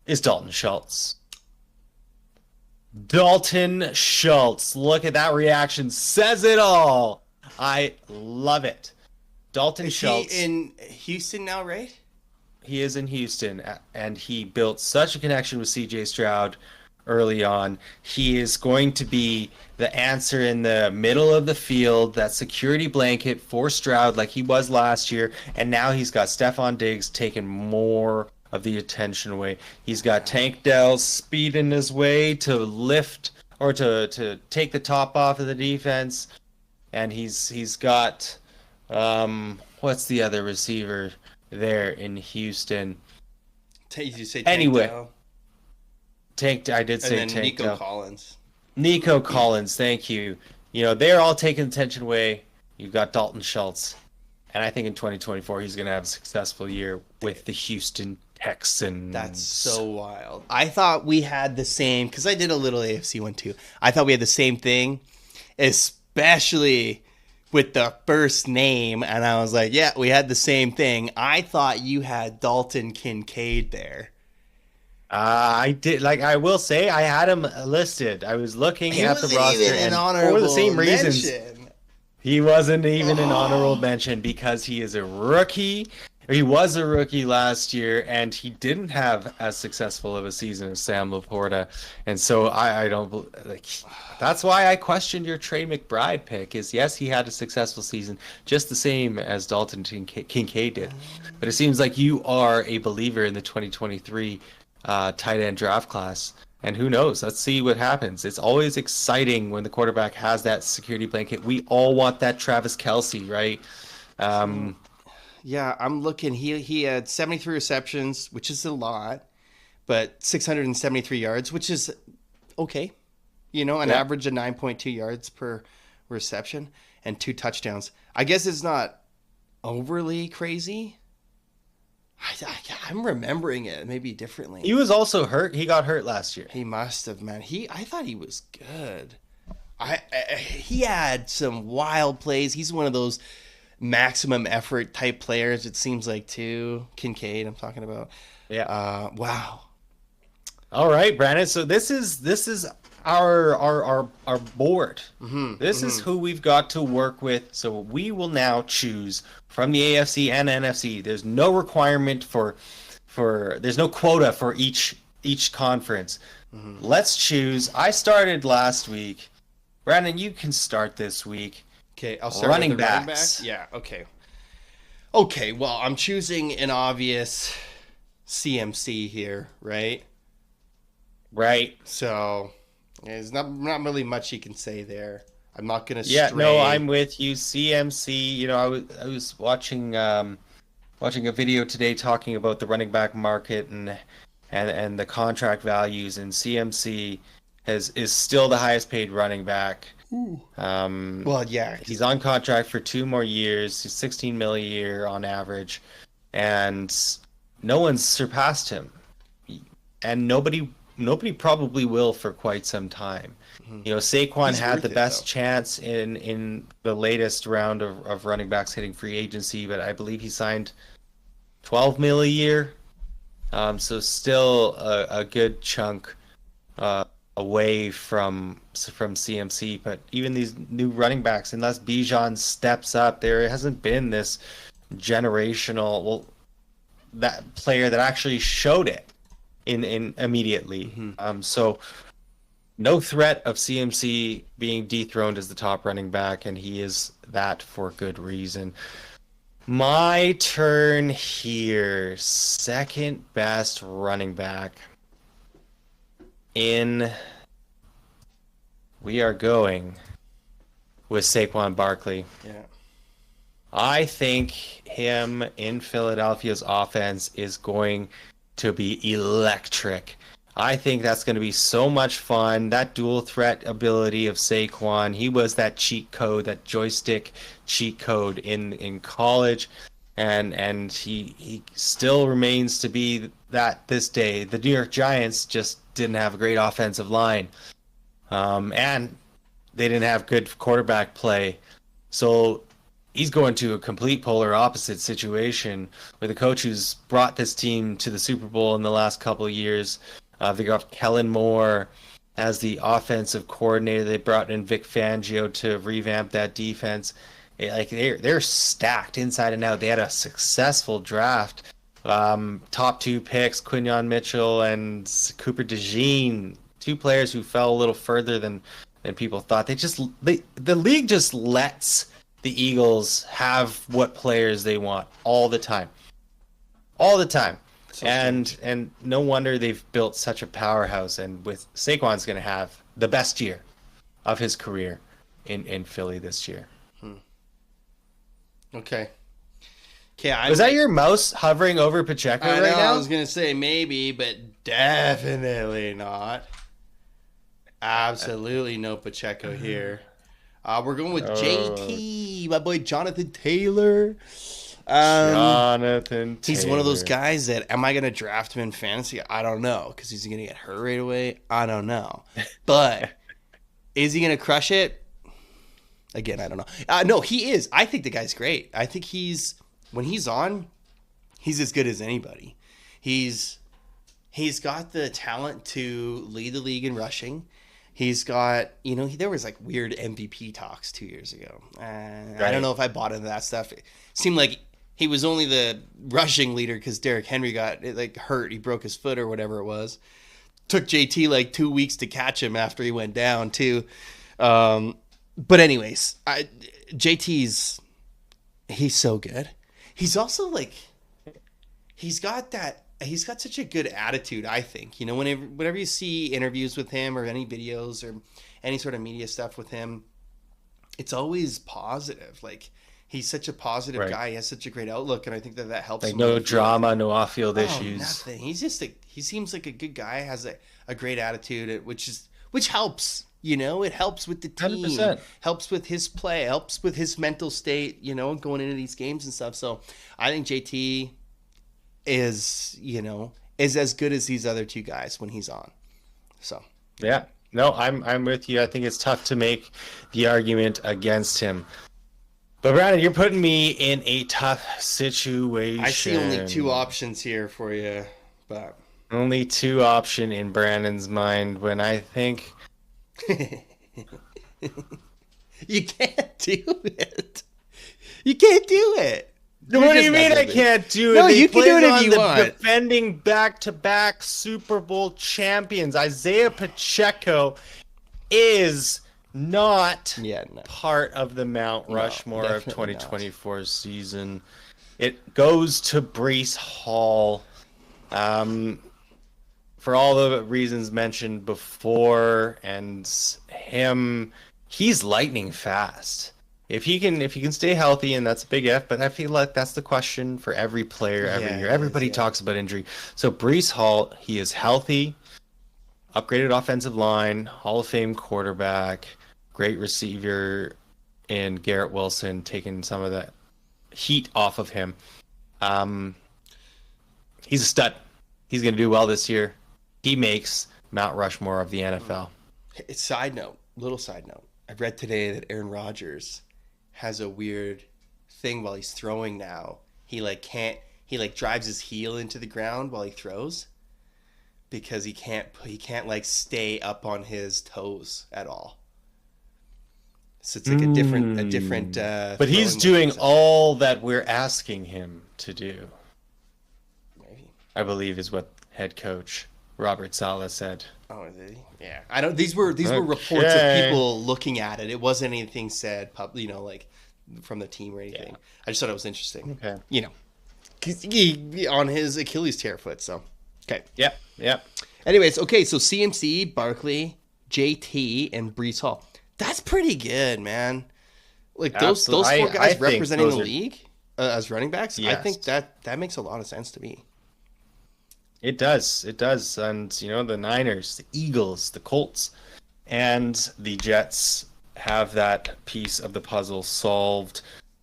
is Dalton Schultz. Dalton Schultz. Look at that reaction. Says it all. I love it. Dalton Schultz. Is he in Houston now, right? He is in Houston, and he built such a connection with CJ Stroud early on. He is going to be the answer in the middle of the field, that security blanket for Stroud like he was last year, and now he's got Stephon Diggs taking more of the attention away. He's got Tank Dell speeding his way to lift or to take the top off of the defense, and he's got what's the other receiver there in Houston? Did you say Tank anyway, Dell? I did say and then Tank Nico Dell. Collins. Nico Collins, thank you. You know, they're all taking attention away. You've got Dalton Schultz. And I think in 2024, he's going to have a successful year with the Houston Texans. That's so wild. I thought we had the same, because I did a little AFC one too. I thought we had the same thing, especially with the first name. And I was like, yeah, we had the same thing. I thought you had Dalton Kincaid there. I did. Like, I will say, I had him listed. I was looking at the roster, and for the same reasons, he wasn't even an honorable mention because he is a rookie. He was a rookie last year, and he didn't have as successful of a season as Sam Laporta. And so I don't like. That's why I questioned your Trey McBride pick. Is yes, he had a successful season, just the same as Dalton Kincaid did. But it seems like you are a believer in the 2023 tight end draft class. And who knows? Let's see what happens. It's always exciting when the quarterback has that security blanket. We all want that Travis Kelce, right? Yeah, I'm looking. He had 73 receptions, which is a lot, but 673 yards, which is okay. You know, an average of 9.2 yards per reception and 2 touchdowns. I guess it's not overly crazy. I'm remembering it maybe differently. He was also hurt. He got hurt last year. He must have, man. I thought he was good. He had some wild plays. He's one of those maximum effort type players, it seems like, too. Kincaid, I'm talking about. Yeah. Wow. All right, Brandon. So this is our board. This is who we've got to work with. So we will now choose from the AFC and NFC. There's no requirement for there's no quota for each conference. Let's choose. I started last week. Brandon, you can start this week. Okay, I'll start running with the backs. running back. Yeah, okay. Okay, well, I'm choosing an obvious CMC here, right? Right. So there's not really much you can say there. I'm not gonna Yeah, stray. no, I'm with you. CMC. You know, I was watching a video today talking about the running back market and the contract values, and CMC is still the highest paid running back. Well, yeah, He's on contract for 2 more years. He's $16 million a year on average, and no one's surpassed him. And nobody nobody probably will for quite some time. You know, Saquon He's had worth the it, best though. chance in the latest round of running backs hitting free agency, but I believe he signed 12 mil a year. So still a good chunk away from CMC. But even these new running backs, unless Bijan steps up, there hasn't been this generational, well, that player that actually showed it in immediately. So no threat of CMC being dethroned as the top running back, and he is that for good reason. My turn here. Second best running back in. We are going with Saquon Barkley. Yeah. I think him in Philadelphia's offense is going to be electric. I think that's going to be so much fun. That dual threat ability of Saquon, he was that cheat code, that joystick cheat code in college, and he still remains to be that this day. The New York Giants just didn't have a great offensive line, and they didn't have good quarterback play. So he's going to a complete polar opposite situation with a coach who's brought this team to the Super Bowl in the last couple of years. They got Kellen Moore as the offensive coordinator. They brought in Vic Fangio to revamp that defense. Like they're stacked inside and out. They had a successful draft. Top two picks, Quinyon Mitchell and Cooper DeJean, two players who fell a little further than people thought. The league just lets the Eagles have what players they want all the time. All the time. So And no wonder they've built such a powerhouse. And with Saquon's going to have the best year of his career in Philly this year. Okay. Okay. Was that your mouse hovering over Pacheco I right know. now? I was gonna say maybe, but definitely not. Absolutely no Pacheco here. We're going with JT, my boy Jonathan Taylor. Jonathan Taylor. He's one of those guys that, am I going to draft him in fantasy? I don't know, because he's going to get hurt right away. I don't know. But is he going to crush it? Again, I don't know. No, he is. I think the guy's great. I think when he's on, he's as good as anybody. He's got the talent to lead the league in rushing. He's got, there was like weird MVP talks 2 years ago. I don't know if I bought into that stuff. It seemed like he was only the rushing leader because Derrick Henry got hurt. He broke his foot or whatever it was. Took JT like 2 weeks to catch him after he went down too. But anyways, JT's, he's so good. He's also he's got such a good attitude, I think. Whenever you see interviews with him or any videos or any sort of media stuff with him, it's always positive. He's such a positive guy. He has such a great outlook, and I think that helps him. No drama, no off-field issues. Nothing. He seems like a good guy, has a great attitude, which helps. It helps with the team, 100%. Helps with his play, helps with his mental state, going into these games and stuff. So I think JT is as good as these other two guys when he's on. So yeah, no, I'm with you. I think it's tough to make the argument against him. But Brandon, you're putting me in a tough situation. I see only two options here for you, but only two option in Brandon's mind when I think you can't do it. You can't do it. What do you mean I can't do it? No, They you can do it played if on you the want. Defending back-to-back Super Bowl champions. Isaiah Pacheco is not part of the Mount Rushmore of 2024 season. It goes to Breece Hall. For all the reasons mentioned before, and he's lightning fast. If he can stay healthy, and that's a big if, but I feel like that's the question for every player every year. Everybody talks about injury. So Breece Hall, he is healthy, upgraded offensive line, Hall of Fame quarterback, great receiver in Garrett Wilson, taking some of that heat off of him. He's a stud. He's going to do well this year. He makes Mount Rushmore of the NFL. Little side note. I read today that Aaron Rodgers has a weird thing while he's throwing now. He drives his heel into the ground while he throws because he can't like stay up on his toes at all. So it's like a different. But he's doing all that we're asking him to do. Maybe. I believe is what head coach Robert Saleh said. Oh, did he? Yeah. I don't. These were reports of people looking at it. It wasn't anything said, like from the team or anything. Yeah. I just thought it was interesting. Okay. 'Cause he on his Achilles tear foot. So, okay. Yep. Anyways, okay. So CMC, Barkley, JT, and Breece Hall. That's pretty good, man. Like those four guys representing the league as running backs. Yes. I think that makes a lot of sense to me. It does. And, the Niners, the Eagles, the Colts, and the Jets have that piece of the puzzle solved.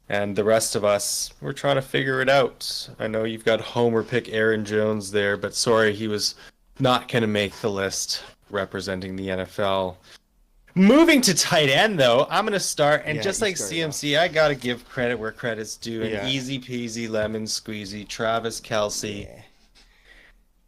And the rest of us, we're trying to figure it out. I know you've got Homer pick Aaron Jones there, but sorry, he was not going to make the list representing the NFL. Moving to tight end, though, I'm going to start. And just like CMC, I got to give credit where credit's due. An easy peasy lemon squeezy, Travis Kelce. Yeah.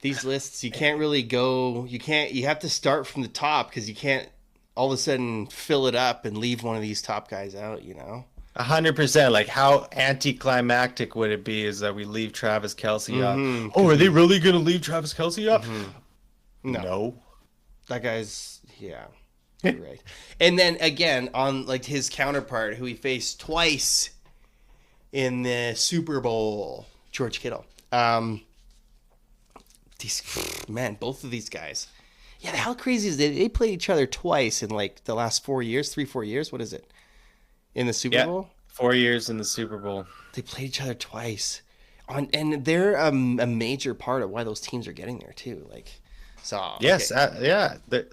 These lists, you can't really go. You have to start from the top because you can't all of a sudden fill it up and leave one of these top guys out, 100%. Like, how anticlimactic would it be is that we leave Travis Kelce up? Oh, are they really going to leave Travis Kelce up? No. That guy's, yeah. You're right. And then again, on like his counterpart, who he faced twice in the Super Bowl, George Kittle. Both of these guys. Yeah, how crazy is it? They played each other twice in like the last 4 years, 3-4 years. What is it? In the Super Bowl? 4 years in the Super Bowl. They played each other twice. And they're a major part of why those teams are getting there too. Yes, the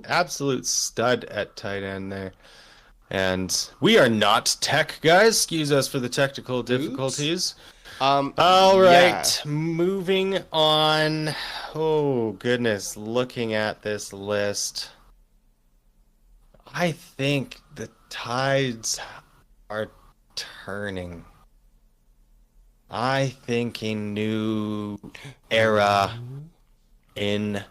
absolute stud at tight end there. And we are not tech guys. Excuse us for the technical difficulties. All right, moving on. Oh, goodness. Looking at this list, I think the tides are turning. I think a new era in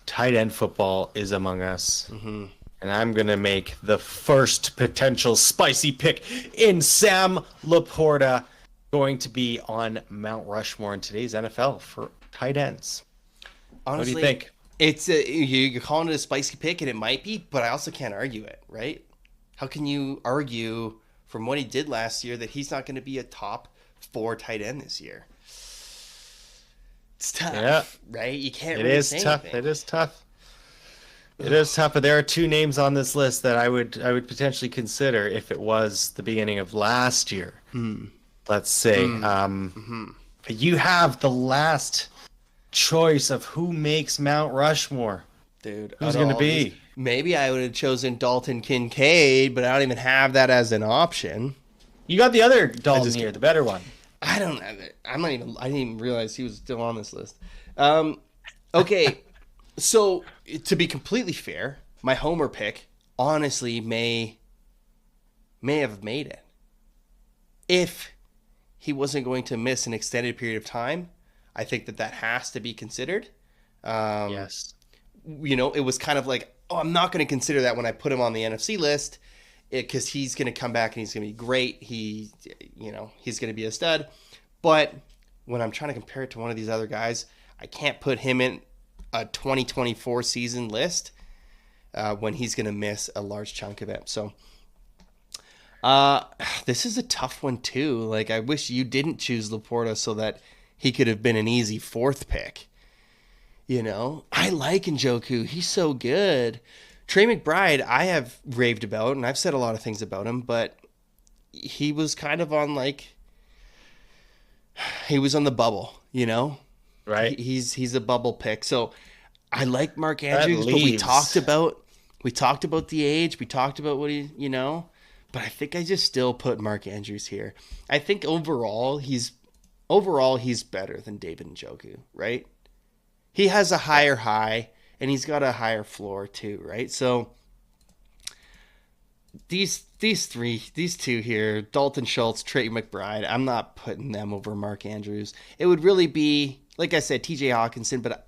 tight end football is among us. And I'm going to make the first potential spicy pick in Sam Laporta, going to be on Mount Rushmore in today's NFL for tight ends. Honestly, what do you think? It's you're calling it a spicy pick, and it might be, but I also can't argue it, right? How can you argue from what he did last year that he's not going to be a top 4 tight end this year? It's tough, right? You can't really say anything. It is tough. It is tough, but there are 2 names on this list that I would potentially consider if it was the beginning of last year. Let's say. You have the last choice of who makes Mount Rushmore. Dude, who's going to be? Maybe I would have chosen Dalton Kincaid, but I don't even have that as an option. You got the other Dalton here, the better one. I don't have it. I didn't even realize he was still on this list. Okay, so to be completely fair, my Homer pick honestly may have made it if he wasn't going to miss an extended period of time. I think that has to be considered. Yes. It was kind of like, I'm not going to consider that when I put him on the NFC list because he's going to come back and he's going to be great. He's going to be a stud. But when I'm trying to compare it to one of these other guys, I can't put him in a 2024 season list when he's going to miss a large chunk of it. So this is a tough one too. Like, I wish you didn't choose Laporta so that he could have been an easy 4th pick. I like Njoku. He's so good. Trey McBride, I have raved about, and I've said a lot of things about him, but he was kind of on he was on the bubble, Right. He's a bubble pick. So I like Mark Andrews, but we talked about the age. We talked about what he, but I think I just still put Mark Andrews here. I think overall he's better than David Njoku, right? He has a higher high. and he's got a higher floor too, right? So these two here, Dalton Schultz, Trey McBride, I'm not putting them over Mark Andrews. It would really be, like I said, TJ Hawkinson, but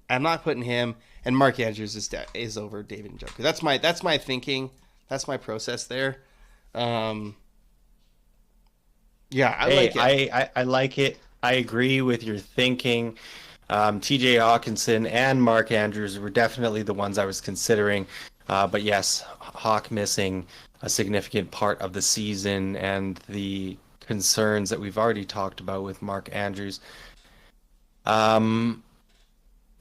I'm not putting him, and Mark Andrews is over David Njoku. That's my thinking. That's my process there. Yeah, I like it. I like it. I agree with your thinking. TJ Hawkinson and Mark Andrews were definitely the ones I was considering. But yes, Hawk missing a significant part of the season and the concerns that we've already talked about with Mark Andrews.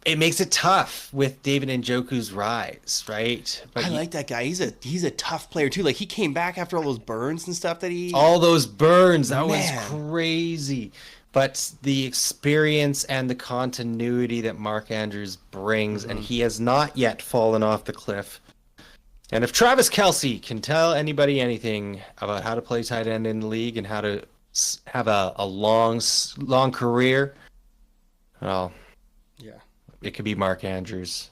It makes it tough with David Njoku's rise, right? But I like that guy. He's a tough player too. Like, he came back after all those burns and stuff that he... all those burns, that was Man. crazy. But the experience and the continuity that Mark Andrews brings, and he has not yet fallen off the cliff. And if Travis Kelce can tell anybody anything about how to play tight end in the league and how to have a long career, well, Yeah. it could be Mark Andrews.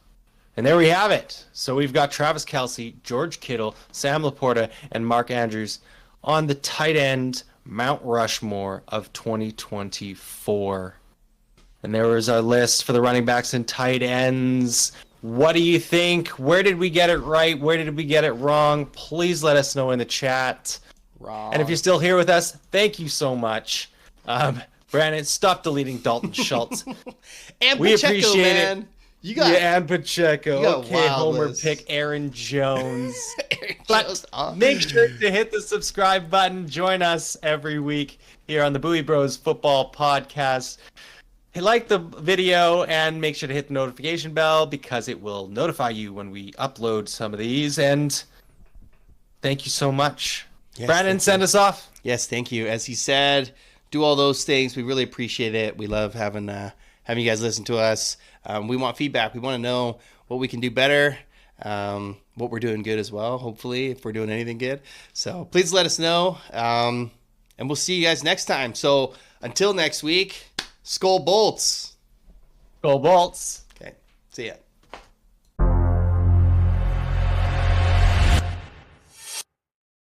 And there we have it. So we've got Travis Kelce, George Kittle, Sam Laporta, and Mark Andrews on the tight end Mount Rushmore of 2024. And there was our list for the running backs and tight ends. What do you think? Where did we get it right? Where did we get it wrong? Please let us know in the chat. Wrong. And if you're still here with us, thank you so much. Brandon, stop deleting Dalton Schultz. And We Pacheco, appreciate man. it. You got and Pacheco. you got Okay, wild Homer list. pick Aaron Jones. Aaron But Jones. make sure to hit the subscribe button. Join us every week here on the BuiBros Football Podcast. Like the video and make sure to hit the notification bell because it will notify you when we upload some of these. And thank you so much. Yes, Brandon, thank send you. us off. Yes, thank you. As he said, do all those things. We really appreciate it. We love having you guys listen to us. We want feedback. We want to know what we can do better, what we're doing good as well, hopefully, if we're doing anything good. So please let us know, and we'll see you guys next time. So until next week, Skol Bolts. Skol Bolts. Okay, see ya.